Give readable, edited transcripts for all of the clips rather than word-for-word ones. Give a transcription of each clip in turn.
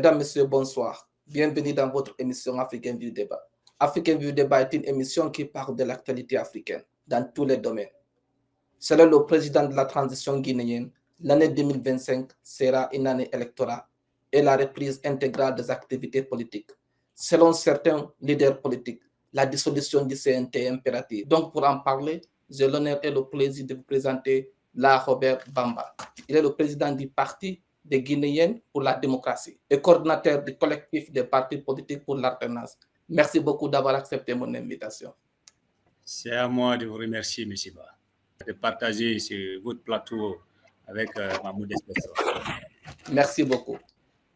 Mesdames, Messieurs, bonsoir. Bienvenue dans votre émission Africain View Débat. Africain View Débat est une émission qui parle de l'actualité africaine dans tous les domaines. Selon le président de la transition guinéenne, l'année 2025 sera une année électorale et la reprise intégrale des activités politiques. Selon certains leaders politiques, la dissolution du CNT est impérative. Donc, pour en parler, j'ai l'honneur et le plaisir de vous présenter Robert Bamba. Il est le président du Parti des Guinéens pour la démocratie et coordinateur du collectif des partis politiques pour l'alternance. Merci beaucoup d'avoir accepté mon invitation. C'est à moi de vous remercier, M. Ba, de partager votre plateau avec ma modeste personne. Merci beaucoup.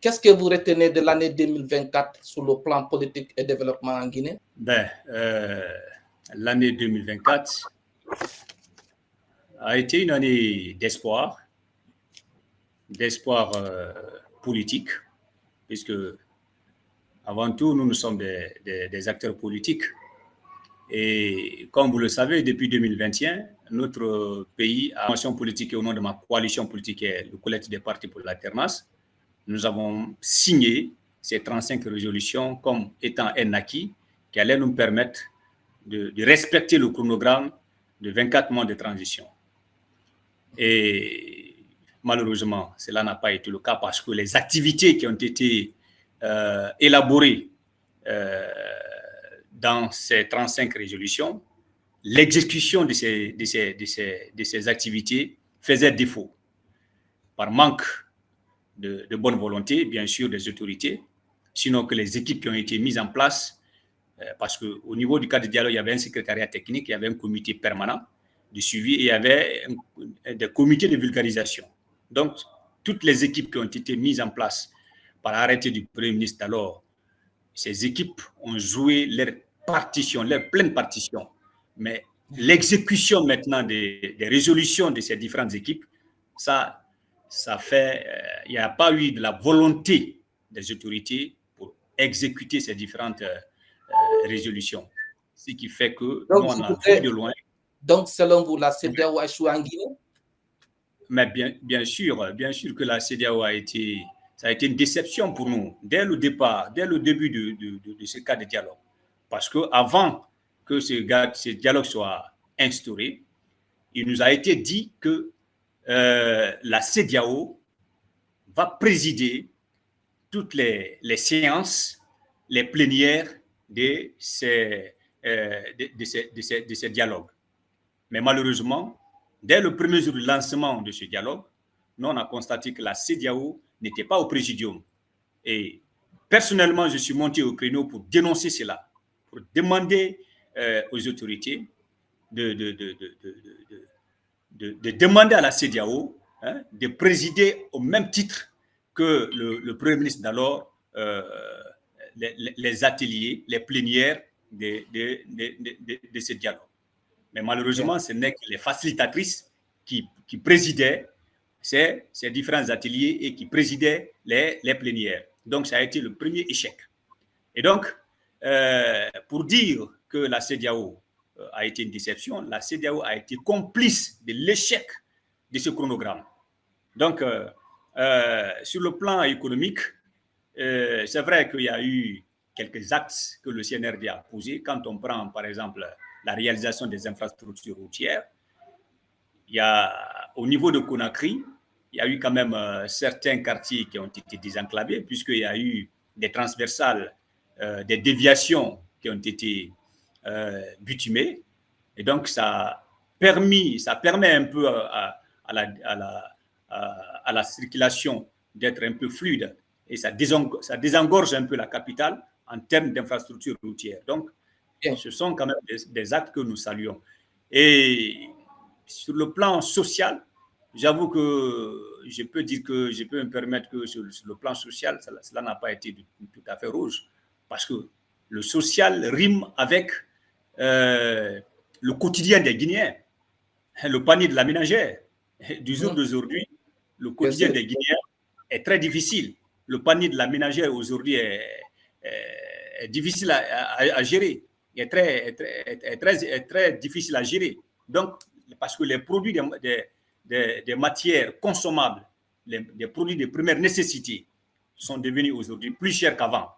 Qu'est-ce que vous retenez de l'année 2024 sur le plan politique et développement en Guinée? L'année 2024 a été une année d'espoir politique, puisque avant tout, nous sommes des acteurs politiques. Et comme vous le savez, depuis 2021, notre pays a une formation politique et au nom de ma coalition politique et le collectif des partis pour l'alternance, nous avons signé ces 35 résolutions comme étant un acquis qui allait nous permettre de respecter le chronogramme de 24 mois de transition. Et malheureusement, cela n'a pas été le cas parce que les activités qui ont été élaborées dans ces 35 résolutions, l'exécution de ces activités faisait défaut par manque de bonne volonté, bien sûr, des autorités, sinon que les équipes qui ont été mises en place, parce qu'au niveau du cadre de dialogue, il y avait un secrétariat technique, il y avait un comité permanent de suivi et il y avait des comités de vulgarisation. Donc, toutes les équipes qui ont été mises en place par arrêté du Premier ministre d'alors, ces équipes ont joué leur partition, leur pleine partition. Mais l'exécution maintenant des résolutions de ces différentes équipes, ça fait, il n'y a pas eu de la volonté des autorités pour exécuter ces différentes résolutions. Ce qui fait que donc, nous, on a vu de loin. Donc, selon vous, la CEDEAO a échoué en Guinée? Mais bien sûr que la CEDEAO ça a été une déception pour nous dès le départ, dès le début de ce cas de dialogue. Parce qu'avant que ce dialogue soit instauré, il nous a été dit que la CEDEAO va présider toutes les séances, les plénières de ces dialogues. Mais malheureusement, dès le premier jour du lancement de ce dialogue, nous, on a constaté que la CEDEAO n'était pas au présidium. Et personnellement, je suis monté au créneau pour dénoncer cela, pour demander aux autorités de demander à la CEDEAO de présider au même titre que le Premier ministre d'alors les ateliers, les plénières de ce dialogue. Mais malheureusement, ce n'est que les facilitatrices qui présidaient ces différents ateliers et qui présidaient les plénières. Donc, ça a été le premier échec. Et donc, pour dire que la CEDEAO a été une déception, la CEDEAO a été complice de l'échec de ce chronogramme. Donc, sur le plan économique, c'est vrai qu'il y a eu quelques actes que le CNRD a posés. Quand on prend, par exemple, la réalisation des infrastructures routières, il y a, au niveau de Conakry, il y a eu quand même certains quartiers qui ont été désenclavés, puisqu'il y a eu des transversales, des déviations qui ont été bitumées. Et donc, ça permet un peu à la circulation d'être un peu fluide et ça désengorge un peu la capitale en termes d'infrastructures routières. Donc, ce sont quand même des actes que nous saluons. Et sur le plan social, j'avoue que je peux me permettre que sur le plan social, cela n'a pas été tout à fait rouge, parce que le social rime avec le quotidien des Guinéens, le panier de la ménagère. Du jour d'aujourd'hui, le quotidien des Guinéens est très difficile. Le panier de la ménagère aujourd'hui est difficile à gérer, est très difficile à gérer. Donc, parce que les produits des matières consommables, des produits de première nécessité sont devenues aujourd'hui plus chères qu'avant.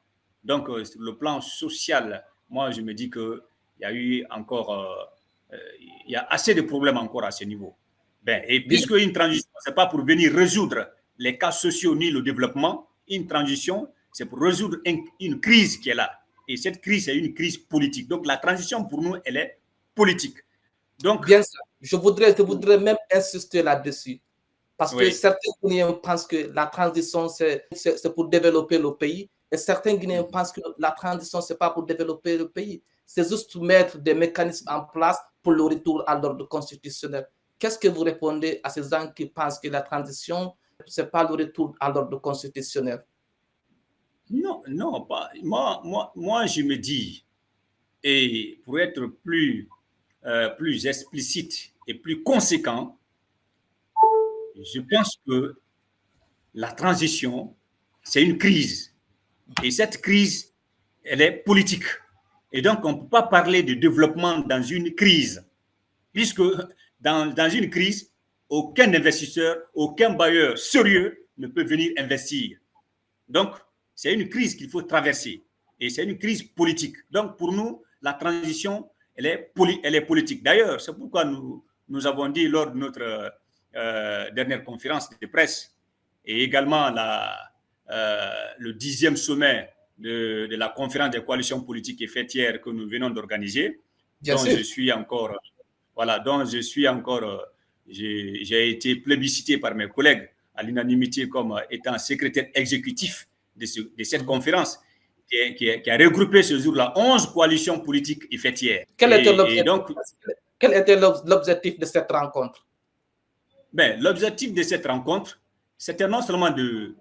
Donc, sur le plan social, moi, je me dis qu'il y a eu encore, il y a assez de problèmes encore à ce niveau. Ben, et puisque une transition, ce n'est pas pour venir résoudre les cas sociaux ni le développement, une transition, c'est pour résoudre une crise qui est là. Et cette crise, c'est une crise politique. Donc, la transition, pour nous, elle est politique. Donc, bien sûr, je voudrais même insister là-dessus. Parce que oui. certains Guinéens pensent que la transition, c'est pour développer le pays. Et certains Guinéens pensent que la transition, ce n'est pas pour développer le pays. C'est juste mettre des mécanismes en place pour le retour à l'ordre constitutionnel. Qu'est-ce que vous répondez à ces gens qui pensent que la transition, ce n'est pas le retour à l'ordre constitutionnel? Non, non, pas. Moi, je me dis, et pour être plus explicite et plus conséquent, je pense que la transition, c'est une crise. Et cette crise, elle est politique. Et donc, on ne peut pas parler de développement dans une crise, puisque dans une crise, aucun investisseur, aucun bailleur sérieux ne peut venir investir. Donc, c'est une crise qu'il faut traverser. Et c'est une crise politique. Donc, pour nous, la transition, elle est politique. D'ailleurs, c'est pourquoi nous avons dit lors de notre dernière conférence de presse et également le 10e sommet de la conférence des coalitions politiques et fêtières que nous venons d'organiser, dont je suis encore, j'ai été plébiscité par mes collègues à l'unanimité comme étant secrétaire exécutif de cette conférence qui a regroupé ce jour-là 11 coalitions politiques et fêtières. Quel était l'objectif de cette rencontre? Ben, l'objectif de cette rencontre, c'était non seulement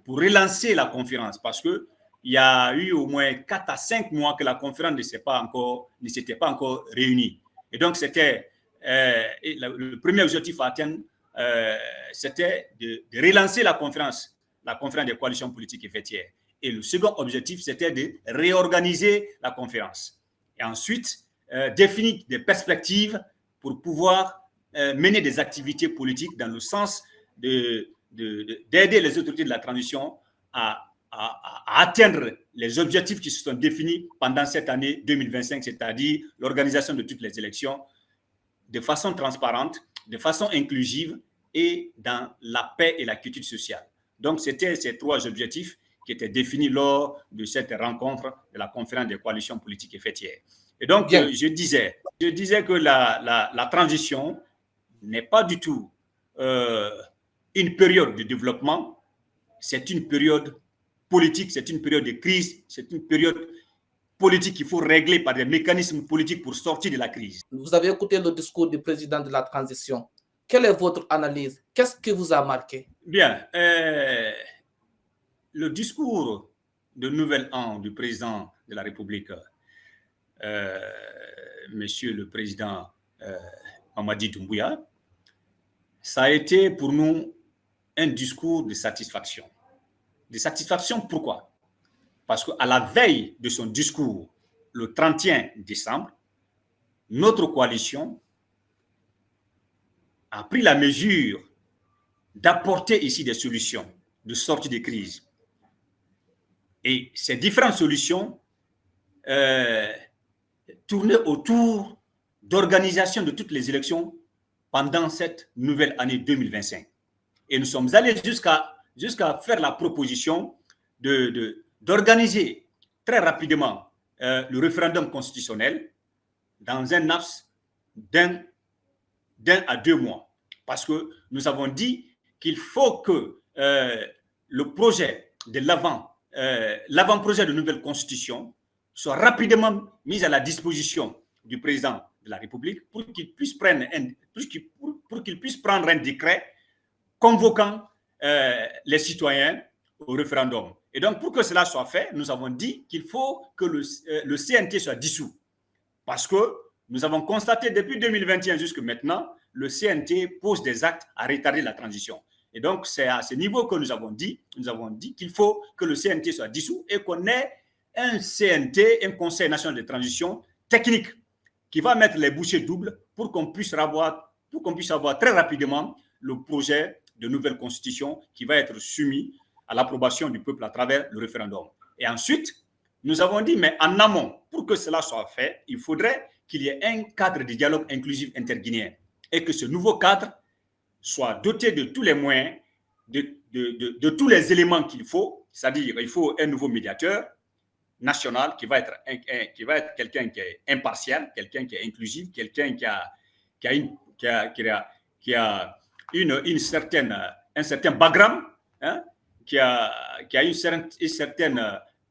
pour relancer la conférence, parce qu'il y a eu au moins 4 à 5 mois que la conférence ne s'était pas encore réunie. Et donc, c'était le premier objectif à atteindre, c'était de relancer la conférence des coalitions politiques et fêtières. Et le second objectif, c'était de réorganiser la conférence. Et ensuite, définir des perspectives pour pouvoir mener des activités politiques dans le sens d'aider les autorités de la transition à atteindre les objectifs qui se sont définis pendant cette année 2025, c'est-à-dire l'organisation de toutes les élections de façon transparente, de façon inclusive et dans la paix et la quiétude sociale. Donc, c'était ces 3 objectifs qui étaient définis lors de cette rencontre de la conférence des coalitions politiques et fêtières. Et donc, je disais que la transition n'est pas du tout une période de développement, c'est une période politique, c'est une période de crise, c'est une période politique qu'il faut régler par des mécanismes politiques pour sortir de la crise. Vous avez écouté le discours du président de la transition. Quelle est votre analyse? Qu'est-ce qui vous a marqué? Bien, le discours de Nouvel An du président de la République, Monsieur le Président Mamadi Doumbouya, ça a été pour nous un discours de satisfaction. De satisfaction, pourquoi? Parce qu'à la veille de son discours, le 31 décembre, notre coalition a pris la mesure d'apporter ici des solutions de sortie de crise. Et ces différentes solutions tournaient autour d'organisation de toutes les élections pendant cette nouvelle année 2025. Et nous sommes allés jusqu'à faire la proposition d'organiser très rapidement le référendum constitutionnel dans un laps d'1 à 2 mois. Parce que nous avons dit qu'il faut que le projet de l'avant-projet de nouvelle constitution soit rapidement mis à la disposition du président de la République pour qu'il puisse prendre un décret convoquant les citoyens au référendum. Et donc, pour que cela soit fait, nous avons dit qu'il faut que le CNT soit dissous. Parce que nous avons constaté depuis 2021 jusqu'à maintenant, le CNT pose des actes à retarder la transition. Et donc, c'est à ce niveau que nous avons dit qu'il faut que le CNT soit dissous et qu'on ait un CNT, un Conseil national de transition technique, qui va mettre les bouchées doubles pour qu'on puisse avoir très rapidement le projet de nouvelle constitution qui va être soumis à l'approbation du peuple à travers le référendum. Et ensuite, nous avons dit, mais en amont, pour que cela soit fait, il faudrait qu'il y ait un cadre de dialogue inclusif interguinéen et que ce nouveau cadre soit doté de tous les moyens, de tous les éléments qu'il faut, c'est-à-dire il faut un nouveau médiateur national qui va être quelqu'un qui est impartial, quelqu'un qui est inclusif, quelqu'un qui a un certain background, hein, qui a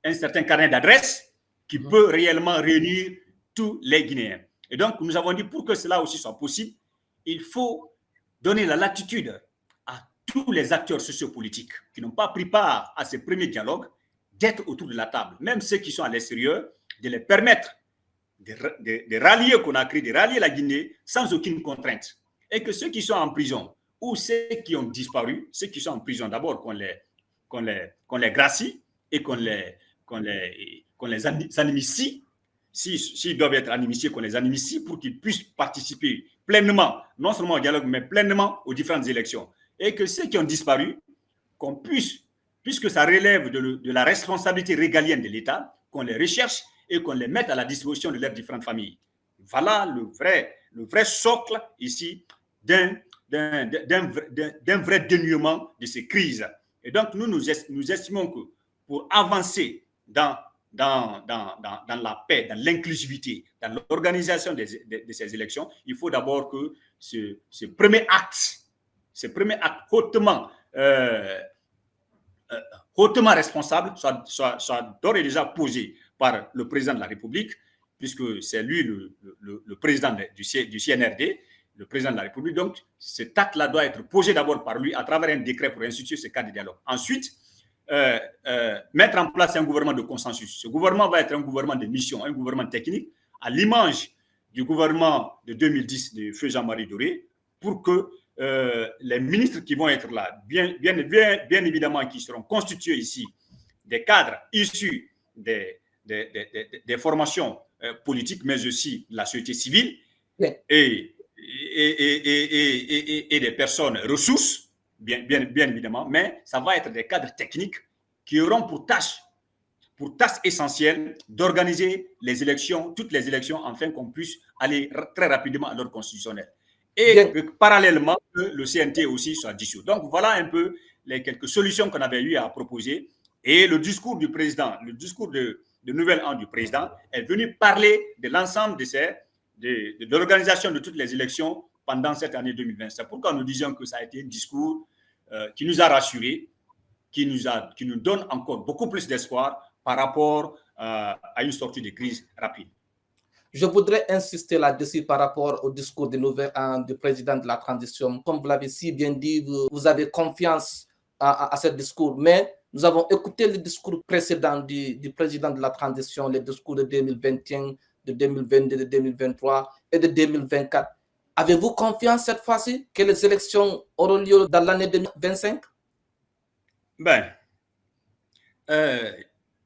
un certain carnet d'adresses qui peut réellement réunir tous les Guinéens. Et donc, nous avons dit, pour que cela aussi soit possible, il faut donner la latitude à tous les acteurs sociopolitiques qui n'ont pas pris part à ces premiers dialogues d'être autour de la table, même ceux qui sont à l'extérieur, de les permettre de rallier Conakry, de rallier la Guinée sans aucune contrainte. Et que ceux qui sont en prison ou ceux qui ont disparu, ceux qui sont en prison, d'abord qu'on les gracie et qu'on les animistie, s'ils doivent être animistés, qu'on les animistie pour qu'ils puissent participer pleinement, non seulement au dialogue, mais pleinement aux différentes élections. Et que ceux qui ont disparu, qu'on puisse, puisque ça relève de la responsabilité régalienne de l'État, qu'on les recherche et qu'on les mette à la disposition de leurs différentes familles. Voilà le vrai socle ici d'un vrai dénuement de ces crises. Et donc, nous estimons que pour avancer dans la paix, dans l'inclusivité, dans l'organisation de ces élections, il faut d'abord que ce premier acte hautement responsable soit d'ores et déjà posé par le président de la République, puisque c'est lui le président du CNRD, le président de la République. Donc, cet acte-là doit être posé d'abord par lui à travers un décret pour instituer ce cadre de dialogue. Ensuite, mettre en place un gouvernement de consensus. Ce gouvernement va être un gouvernement de mission, un gouvernement technique, à l'image du gouvernement de 2010 de feu Jean-Marie Doré, pour que les ministres qui vont être là, bien évidemment, qui seront constitués ici, des cadres issus des formations politiques, mais aussi de la société civile, et des personnes ressources, bien évidemment, mais ça va être des cadres techniques qui auront pour tâche essentielle d'organiser les élections, toutes les élections, afin qu'on puisse aller très rapidement à l'ordre constitutionnel. Et que, parallèlement, le CNT aussi soit dissous. Donc, voilà un peu les quelques solutions qu'on avait eu à proposer. Et le discours du président, le discours de Nouvel An du président est venu parler de l'ensemble de l'organisation de toutes les élections pendant cette année 2020. C'est pourquoi nous disions que ça a été un discours qui nous a rassurés, qui nous donne encore beaucoup plus d'espoir par rapport à une sortie de crise rapide. Je voudrais insister là-dessus par rapport au discours de Nouvel An du président de la transition. Comme vous l'avez si bien dit, vous avez confiance à ce discours, mais nous avons écouté le discours précédent du président de la transition, les discours de 2021, de 2022, de 2023 et de 2024. Avez-vous confiance cette fois-ci que les élections auront lieu dans l'année 2025?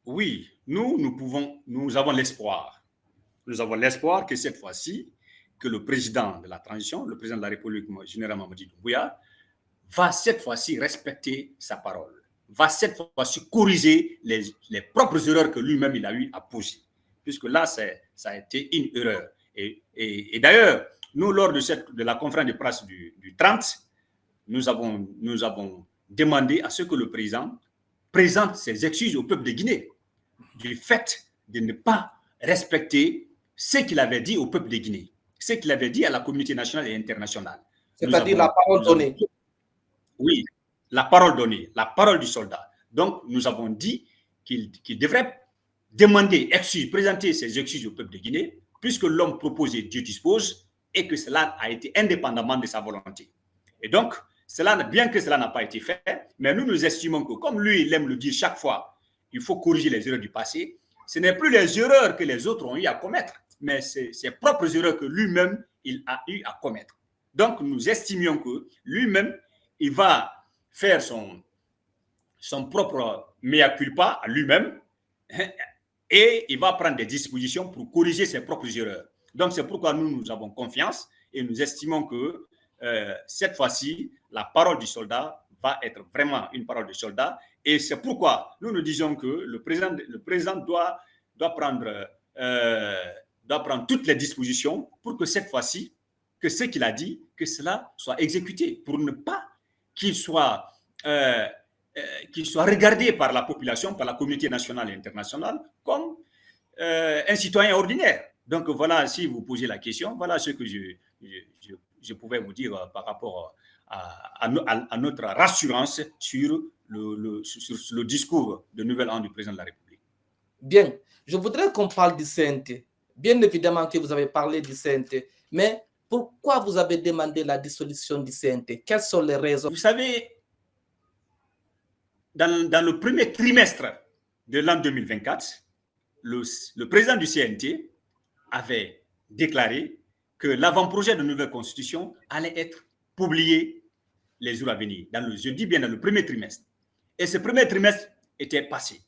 Oui, nous avons l'espoir. Nous avons l'espoir que cette fois-ci, que le président de la transition, le président de la République, général Mamadi Doumbouya, va cette fois-ci respecter sa parole, va cette fois-ci corriger les propres erreurs que lui-même il a eu à poser. Puisque là, ça a été une erreur. Et d'ailleurs, nous, lors de la conférence de presse du 30, nous avons demandé à ce que le président présente ses excuses au peuple de Guinée du fait de ne pas respecter ce qu'il avait dit au peuple de Guinée, ce qu'il avait dit à la communauté nationale et internationale. C'est-à-dire la parole donnée. Oui, la parole donnée, la parole du soldat. Donc, nous avons dit qu'il devrait demander excuses, présenter ses excuses au peuple de Guinée, puisque l'homme proposé, Dieu dispose, et que cela a été indépendamment de sa volonté. Et donc, bien que cela n'a pas été fait, mais nous estimons que, comme lui, il aime le dire chaque fois, il faut corriger les erreurs du passé. Ce n'est plus les erreurs que les autres ont eu à commettre, mais c'est ses propres erreurs que lui-même, il a eu à commettre. Donc, nous estimions que lui-même, il va faire son propre mea culpa à lui-même et il va prendre des dispositions pour corriger ses propres erreurs. Donc, c'est pourquoi nous avons confiance et nous estimons que cette fois-ci, la parole du soldat va être vraiment une parole de soldat. Et c'est pourquoi nous disons que le président doit prendre toutes les dispositions pour que cette fois-ci, que ce qu'il a dit, que cela soit exécuté, pour ne pas qu'il soit regardé par la population, par la communauté nationale et internationale, comme un citoyen ordinaire. Donc voilà, si vous posez la question, voilà ce que je pouvais vous dire par rapport à notre rassurance sur le discours de Nouvel An du président de la République. Bien, je voudrais qu'on parle du CNT. Bien évidemment que vous avez parlé du CNT, mais pourquoi vous avez demandé la dissolution du CNT? Quelles sont les raisons? Vous savez, dans le premier trimestre de l'an 2024, le président du CNT avait déclaré que l'avant-projet de nouvelle constitution allait être publié les jours à venir, je dis bien dans le premier trimestre. Et ce premier trimestre était passé.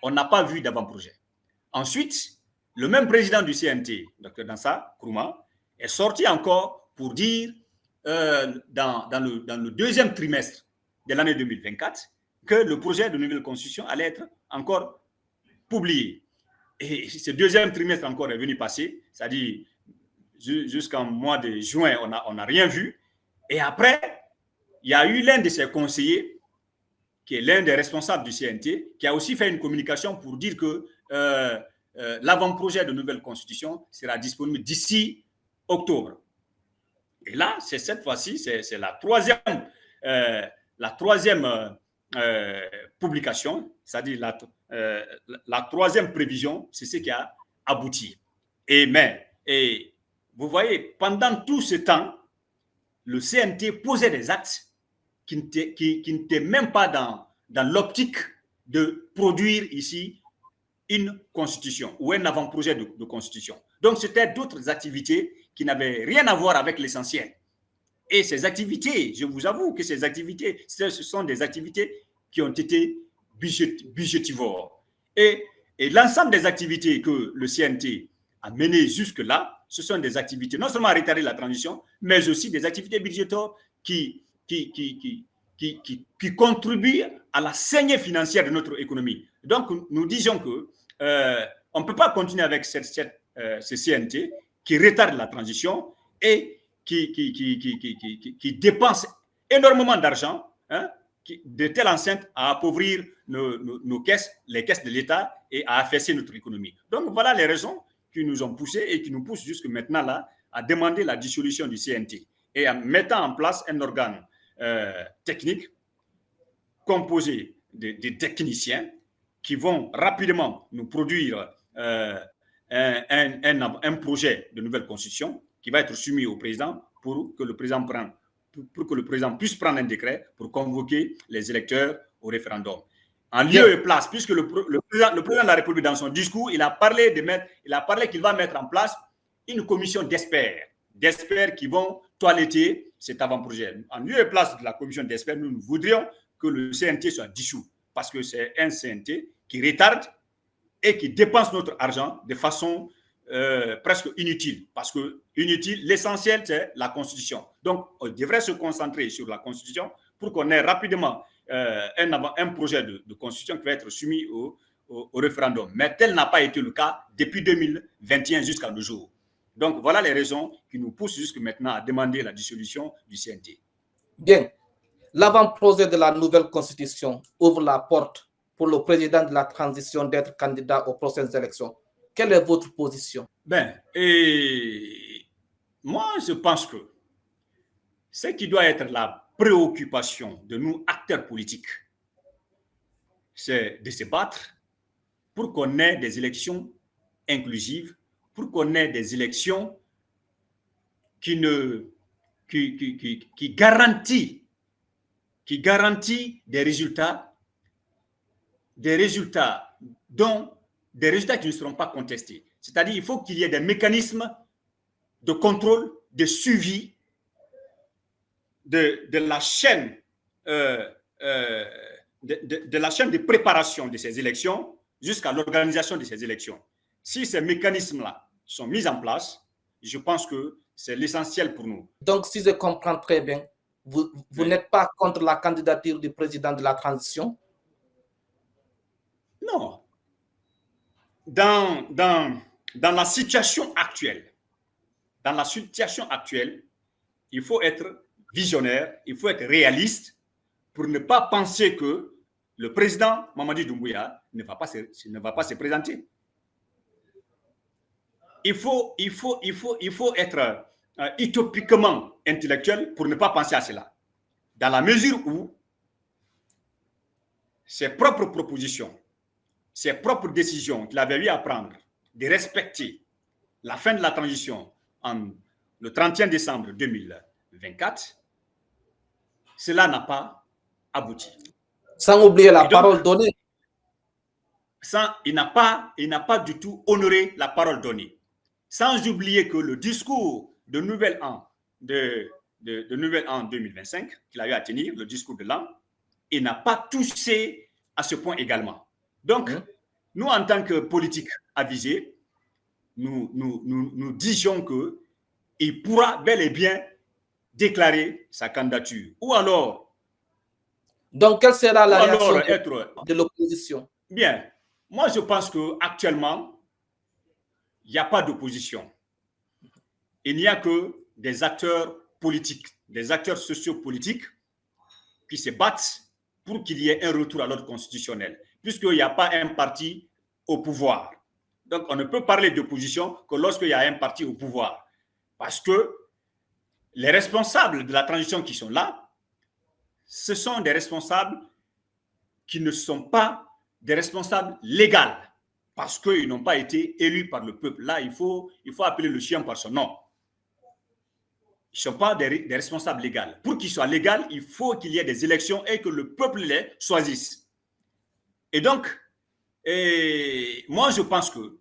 On n'a pas vu d'avant-projet. Ensuite, le même président du CNT, Dr Dansa Kourouma, est sorti encore pour dire dans le deuxième trimestre de l'année 2024 que le projet de nouvelle constitution allait être encore publié. Et ce deuxième trimestre encore est venu passer, c'est-à-dire jusqu'en mois de juin, on n'a rien vu. Et après, il y a eu l'un de ses conseillers, qui est l'un des responsables du CNT, qui a aussi fait une communication pour dire que l'avant-projet de nouvelle constitution sera disponible d'ici octobre. Et là, c'est cette fois-ci, c'est la troisième publication, c'est-à-dire la troisième prévision, c'est ce qui a abouti. Et vous voyez, pendant tout ce temps, le CNT posait des actes qui n'étaient même pas dans l'optique de produire ici une constitution ou un avant-projet de constitution. Donc, c'était d'autres activités qui n'avaient rien à voir avec l'essentiel. Et ces activités, je vous avoue que ces activités, ce sont des activités qui ont été budgétivores. Et l'ensemble des activités que le CNT a menées jusque-là, ce sont des activités non seulement à retarder la transition, mais aussi des activités budgétaires qui contribuent à la saignée financière de notre économie. Donc, nous disons que on ne peut pas continuer avec ce CNT qui retarde la transition et qui dépense énormément d'argent, de telle enceinte à appauvrir nos caisses, les caisses de l'État et à affaisser notre économie. Donc, voilà les raisons qui nous ont poussés et qui nous poussent jusque maintenant là à demander la dissolution du CNT et en mettant en place un organe technique composé de techniciens qui vont rapidement nous produire un projet de nouvelle constitution qui va être soumis au président pour que le président puisse prendre un décret pour convoquer les électeurs au référendum. En lieu et place, puisque le président de la République, dans son discours, il a parlé qu'il va mettre en place une commission d'experts qui vont toiletter cet avant-projet. En lieu et place de la commission d'experts, nous voudrions que le CNT soit dissous, parce que c'est un CNT qui retarde et qui dépense notre argent de façon presque inutile, parce que l'essentiel, c'est la Constitution. Donc, on devrait se concentrer sur la Constitution pour qu'on ait rapidement un projet de Constitution qui va être soumis au référendum. Mais tel n'a pas été le cas depuis 2021 jusqu'à nos jours. Donc, voilà les raisons qui nous poussent jusque maintenant à demander la dissolution du CNT. Bien. L'avant-projet de la nouvelle Constitution ouvre la porte pour le président de la transition d'être candidat aux prochaines élections. Quelle est votre position? Moi, je pense que ce qui doit être la préoccupation de nous, acteurs politiques, c'est de se battre pour qu'on ait des élections inclusives, pour qu'on ait des élections qui garantit des résultats qui ne seront pas contestés. C'est-à-dire qu'il faut qu'il y ait des mécanismes de contrôle, de suivi de la chaîne de préparation de ces élections jusqu'à l'organisation de ces élections. Si ces mécanismes-là sont mis en place, je pense que c'est l'essentiel pour nous. Donc, si je comprends très bien, Vous Oui. n'êtes pas contre la candidature du président de la transition? Non. Dans la situation actuelle, il faut être visionnaire, il faut être réaliste pour ne pas penser que le président Mamadi Doumbouya ne va pas se présenter. Il faut être utopiquement intellectuel pour ne pas penser à cela. Dans la mesure où ses propres propositions, ses propres décisions qu'il avait eu à prendre de respecter la fin de la transition le 31 décembre 2024, cela n'a pas abouti. Sans oublier la parole donnée. Il n'a pas du tout honoré la parole donnée. Sans oublier que le discours de Nouvel An, de Nouvel An 2025, qu'il a eu à tenir, le discours de l'an, il n'a pas touché à ce point également. Donc, nous, en tant que politiques avisés, nous disions qu'il pourra bel et bien déclarer sa candidature. Ou alors... Donc, quelle sera la réaction de l'opposition? Bien, moi je pense qu'actuellement, il n'y a pas d'opposition. Il n'y a que des acteurs politiques, des acteurs sociopolitiques qui se battent pour qu'il y ait un retour à l'ordre constitutionnel, puisqu'il n'y a pas un parti au pouvoir. Donc, on ne peut parler d'opposition que lorsqu'il y a un parti au pouvoir. Parce que les responsables de la transition qui sont là, ce sont des responsables qui ne sont pas des responsables légaux, parce qu'ils n'ont pas été élus par le peuple. Là, il faut appeler le chien par son nom. Ils ne sont pas des responsables légaux. Pour qu'ils soient légaux, il faut qu'il y ait des élections et que le peuple les choisisse. Et donc, moi, je pense que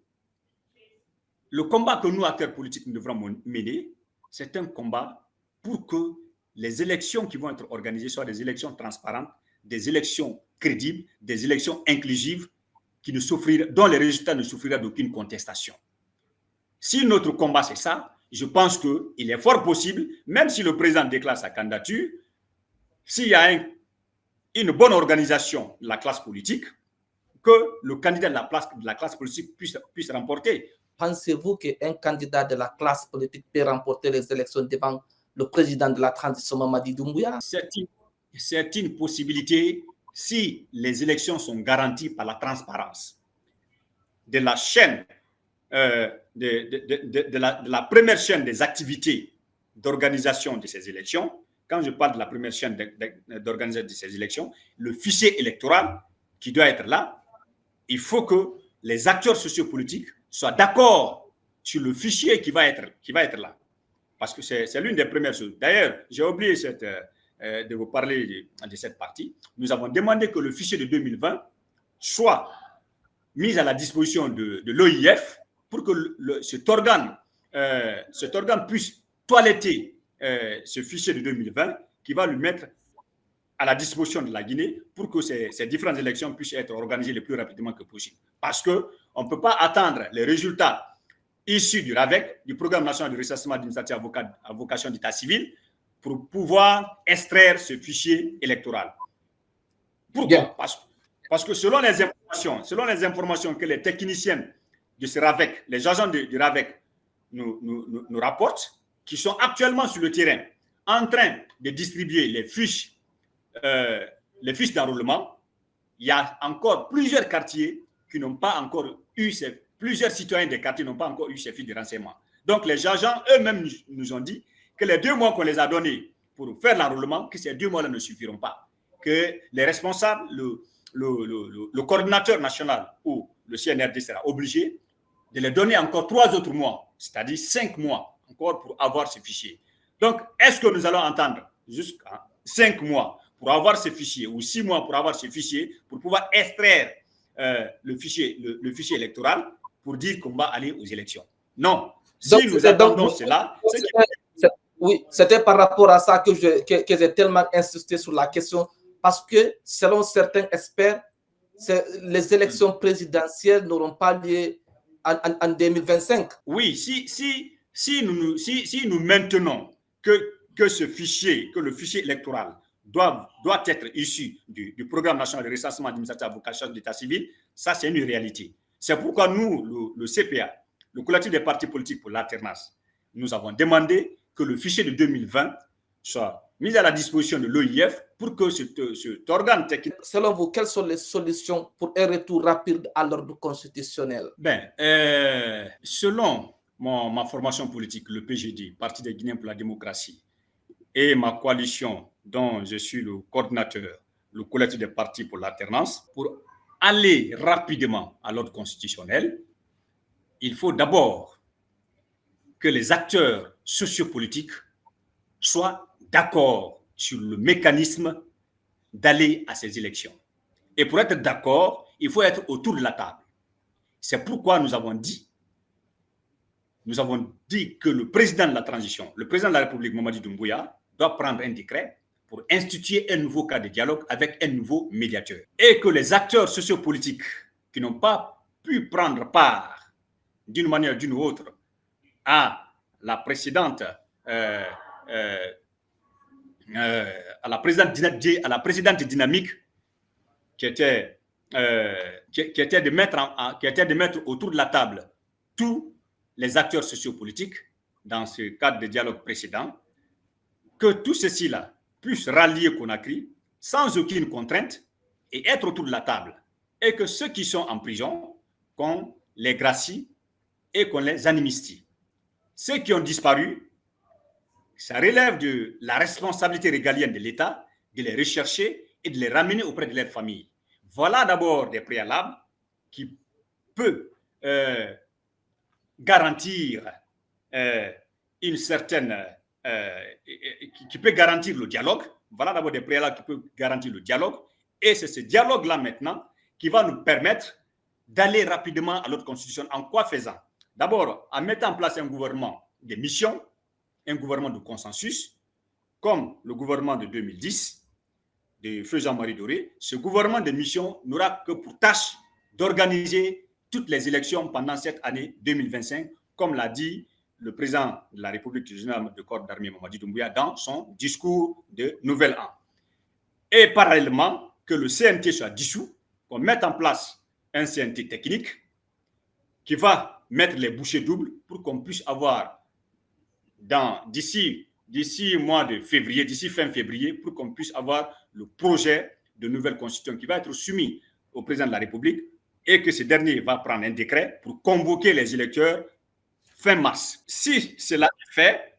le combat que nous, acteurs politiques, nous devrons mener, c'est un combat pour que les élections qui vont être organisées soient des élections transparentes, des élections crédibles, des élections inclusives dont les résultats ne souffriront d'aucune contestation. Si notre combat c'est ça, je pense qu'il est fort possible, même si le président déclare sa candidature, s'il y a une bonne organisation de la classe politique, que le candidat de la classe politique puisse remporter. Pensez-vous qu'un candidat de la classe politique peut remporter les élections devant le président de la transition, Mamadi Doumbouya? C'est une possibilité si les élections sont garanties par la transparence de la chaîne, de la première chaîne des activités d'organisation de ces élections. Quand je parle de la première chaîne d'organisation de ces élections, le fichier électoral qui doit être là, il faut que les acteurs sociopolitiques soient d'accord sur le fichier qui va être là. Parce que c'est l'une des premières choses. D'ailleurs, j'ai oublié de vous parler de cette partie. Nous avons demandé que le fichier de 2020 soit mis à la disposition de l'OIF pour que cet organe puisse toiletter ce fichier de 2020 qui va le mettre à la disposition de la Guinée pour que ces différentes élections puissent être organisées le plus rapidement que possible. Parce qu'on ne peut pas attendre les résultats issus du RAVEC, du Programme national de ressaisissement administratif à vocation d'état civil, pour pouvoir extraire ce fichier électoral. Pourquoi? Parce que selon les informations que les techniciens de ce RAVEC, les agents du RAVEC nous rapportent, qui sont actuellement sur le terrain en train de distribuer les fiches d'enrôlement, il y a encore plusieurs quartiers qui n'ont pas encore eu plusieurs citoyens des quartiers n'ont pas encore eu ces fiches de renseignement. Donc les agents eux-mêmes nous ont dit que les 2 mois qu'on les a donnés pour faire l'enrôlement, que ces 2 mois-là ne suffiront pas. Que les responsables, le coordinateur national ou le CNRD sera obligé de les donner encore 3 autres mois, c'est-à-dire 5 mois encore pour avoir ce fichier. Donc, est-ce que nous allons attendre jusqu'à 5 mois pour avoir ce fichier ou 6 mois pour avoir ce fichier pour pouvoir extraire le fichier électoral pour dire qu'on va aller aux élections? Non. Si nous attendons cela... Oui, c'était par rapport à ça que j'ai tellement insisté sur la question, parce que selon certains experts, les élections présidentielles n'auront pas lieu en 2025. Oui, si nous maintenons que que ce fichier, que le fichier électoral doit être issu du programme national de recensement administratif à vocation d'état civil, ça c'est une réalité. C'est pourquoi nous, le CPA, le collectif des partis politiques pour l'alternance, nous avons demandé que le fichier de 2020 soit mis à la disposition de l'OIF pour que cet organe technique... Selon vous, quelles sont les solutions pour un retour rapide à l'ordre constitutionnel? Selon ma formation politique, le PGD, Parti des Guinéens pour la démocratie, et ma coalition dont je suis le coordinateur, le collectif des partis pour l'alternance, pour aller rapidement à l'ordre constitutionnel, il faut d'abord que les acteurs sociopolitiques soient d'accord sur le mécanisme d'aller à ces élections. Et pour être d'accord, il faut être autour de la table. C'est pourquoi nous avons dit que le président de la transition, le président de la République, Mamadi Doumbouya, doit prendre un décret pour instituer un nouveau cadre de dialogue avec un nouveau médiateur. Et que les acteurs sociopolitiques qui n'ont pas pu prendre part d'une manière ou d'une autre à la précédente dynamique qui était de mettre autour de la table tous les acteurs sociopolitiques dans ce cadre de dialogue précédent, que tous ceux-ci-là puissent rallier Conakry sans aucune contrainte et être autour de la table, et que ceux qui sont en prison, qu'on les gracie et qu'on les amnistie. Ceux qui ont disparu, ça relève de la responsabilité régalienne de l'État de les rechercher et de les ramener auprès de leurs familles. Voilà d'abord des préalables qui peuvent garantir une certaine... qui peut garantir le dialogue. Voilà d'abord des préalables qui peuvent garantir le dialogue. Et c'est ce dialogue-là maintenant qui va nous permettre d'aller rapidement à l'ordre constitutionnel. En quoi faisant? D'abord, en mettant en place un gouvernement de mission, un gouvernement de consensus, comme le gouvernement de 2010, de feu Jean-Marie Doré. Ce gouvernement de mission n'aura que pour tâche d'organiser toutes les élections pendant cette année 2025, comme l'a dit le président de la République générale de corps d'armée, Mamadi Doumbouya, dans son discours de Nouvel An. Et parallèlement, que le CNT soit dissous, qu'on mette en place un CNT technique qui va mettre les bouchées doubles pour qu'on puisse avoir, d'ici mois de février, d'ici fin février, pour qu'on puisse avoir le projet de nouvelle constitution qui va être soumis au président de la République et que ce dernier va prendre un décret pour convoquer les électeurs fin mars. Si cela est fait,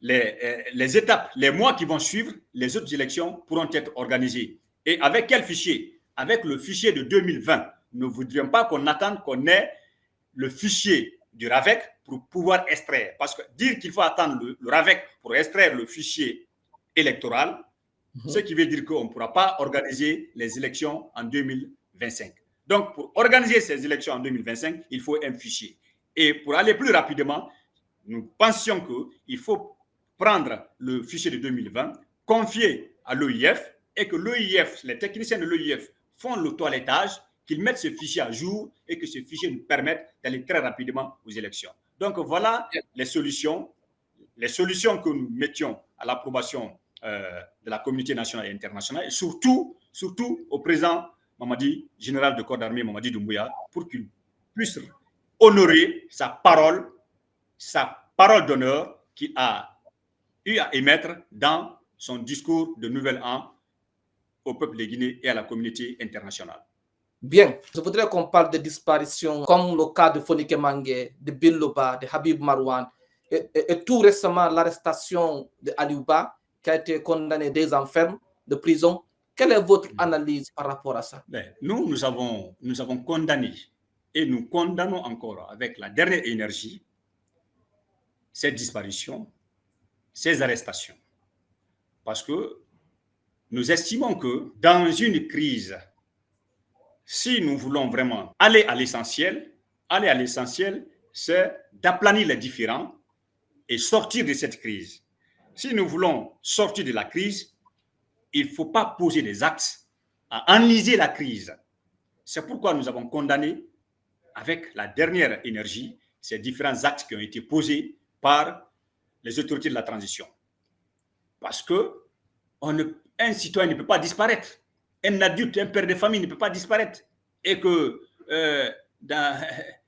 les étapes, les mois qui vont suivre, les autres élections pourront être organisées. Et avec quel fichier? Avec le fichier de 2020. Nous ne voudrions pas qu'on attende qu'on ait le fichier du RAVEC pour pouvoir extraire. Parce que dire qu'il faut attendre le RAVEC pour extraire le fichier électoral, ce qui veut dire qu'on ne pourra pas organiser les élections en 2025. Donc, pour organiser ces élections en 2025, il faut un fichier. Et pour aller plus rapidement, nous pensions qu'il faut prendre le fichier de 2020, confier à l'OIF et que l'OIF, les techniciens de l'OIF font le toilettage, qu'ils mettent ce fichier à jour et que ce fichier nous permette d'aller très rapidement aux élections. Donc voilà les solutions que nous mettions à l'approbation de la communauté nationale et internationale et surtout au président Mamadi, général de corps d'armée Mamadi Doumbouya, pour qu'il puisse honorer sa parole d'honneur qu'il a eu à émettre dans son discours de Nouvel An au peuple de Guinée et à la communauté internationale. Bien, je voudrais qu'on parle de disparitions comme le cas de Fonike Mangue, de Bin Loba, de Habib Marwan et tout récemment l'arrestation de Aliouba qui a été condamné 2 ans ferme de prison. Quelle est votre analyse par rapport à ça? Nous avons condamné et nous condamnons encore avec la dernière énergie ces disparitions, ces arrestations. Parce que nous estimons que dans une crise, si nous voulons vraiment aller à l'essentiel, c'est d'aplanir les différends et sortir de cette crise. Si nous voulons sortir de la crise, il ne faut pas poser des actes à enliser la crise. C'est pourquoi nous avons condamné avec la dernière énergie ces différents actes qui ont été posés par les autorités de la transition. Parce que un citoyen ne peut pas disparaître. Un adulte, un père de famille ne peut pas disparaître. Et que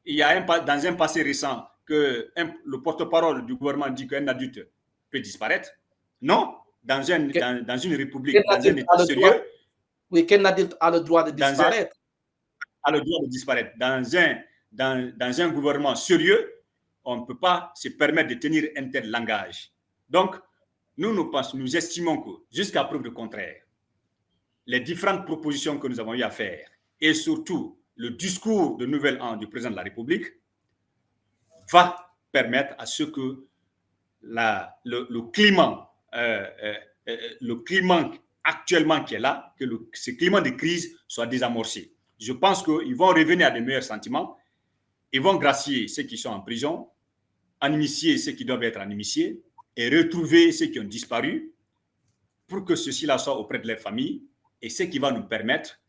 il y a dans un passé récent que le porte-parole du gouvernement dit qu'un adulte peut disparaître. Non, dans une république, dans un État sérieux. Oui, qu'un adulte a le droit de disparaître. A le droit de disparaître. Dans un gouvernement sérieux, on ne peut pas se permettre de tenir un tel langage. Donc, nous estimons que, jusqu'à preuve du contraire, les différentes propositions que nous avons eu à faire, et surtout le discours de Nouvel An du président de la République, va permettre à ce que le climat actuellement qui est là, que ce climat de crise soit désamorcé. Je pense qu'ils vont revenir à de meilleurs sentiments, ils vont gracier ceux qui sont en prison, amnistier ceux qui doivent être amnistiés et retrouver ceux qui ont disparu pour que ceux-ci-là soient auprès de leur famille, et ce qui va nous permettre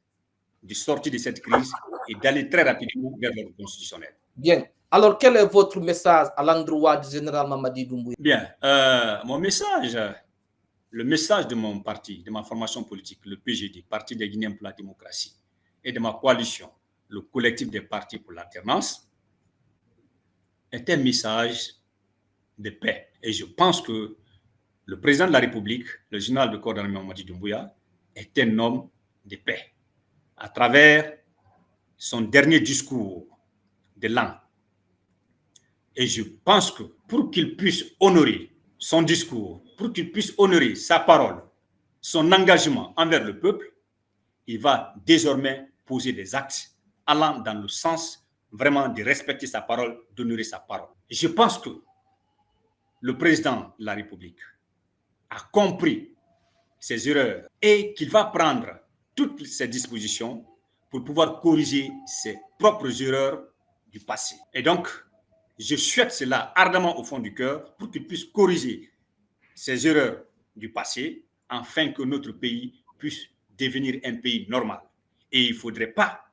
de sortir de cette crise et d'aller très rapidement vers l'ordre constitutionnel. Bien. Alors, quel est votre message à l'endroit du général Mamadi Doumbouya? Bien. Mon message, le message de mon parti, de ma formation politique, le PGD, Parti des Guinéens pour la démocratie, et de ma coalition, le collectif des partis pour l'alternance, est un message de paix. Et je pense que le président de la République, le général de corps d'armée Mamadi Doumbouya, est un homme de paix. À travers son dernier discours de l'an. Et je pense que pour qu'il puisse honorer son discours, pour qu'il puisse honorer sa parole, son engagement envers le peuple, il va désormais poser des actes allant dans le sens vraiment de respecter sa parole, d'honorer sa parole. Et je pense que le président de la République a compris ses erreurs et qu'il va prendre toutes ces dispositions pour pouvoir corriger ses propres erreurs du passé. Et donc, je souhaite cela ardemment au fond du cœur pour qu'il puisse corriger ses erreurs du passé afin que notre pays puisse devenir un pays normal. Et il ne faudrait pas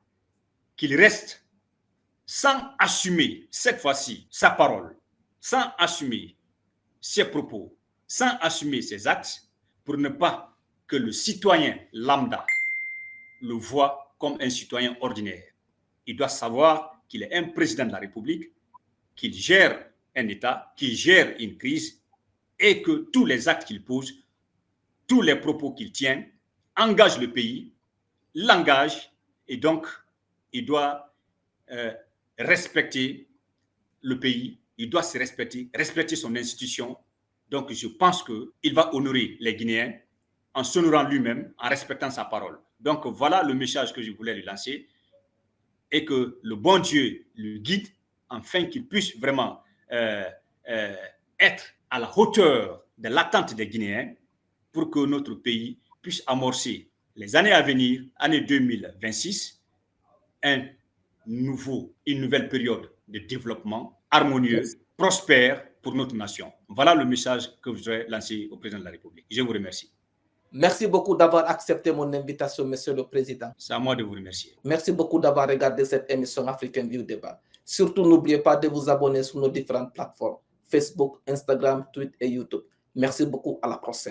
qu'il reste sans assumer cette fois-ci sa parole, sans assumer ses propos, sans assumer ses actes, pour ne pas que le citoyen lambda le voit comme un citoyen ordinaire. Il doit savoir qu'il est un président de la République, qu'il gère un État, qu'il gère une crise et que tous les actes qu'il pose, tous les propos qu'il tient engagent le pays, l'engagent, et donc il doit respecter le pays, il doit se respecter son institution. Donc je pense qu'il va honorer les Guinéens en s'honorant lui-même, en respectant sa parole. Donc voilà le message que je voulais lui lancer, et que le bon Dieu le guide afin qu'il puisse vraiment être à la hauteur de l'attente des Guinéens pour que notre pays puisse amorcer les années à venir, année 2026, une nouvelle période de développement harmonieux, prospère pour notre nation. Voilà le message que je voudrais lancer au président de la République. Je vous remercie. Merci beaucoup d'avoir accepté mon invitation, Monsieur le Président. C'est à moi de vous remercier. Merci beaucoup d'avoir regardé cette émission African View Débat. Surtout, n'oubliez pas de vous abonner sur nos différentes plateformes, Facebook, Instagram, Twitter et YouTube. Merci beaucoup, à la prochaine.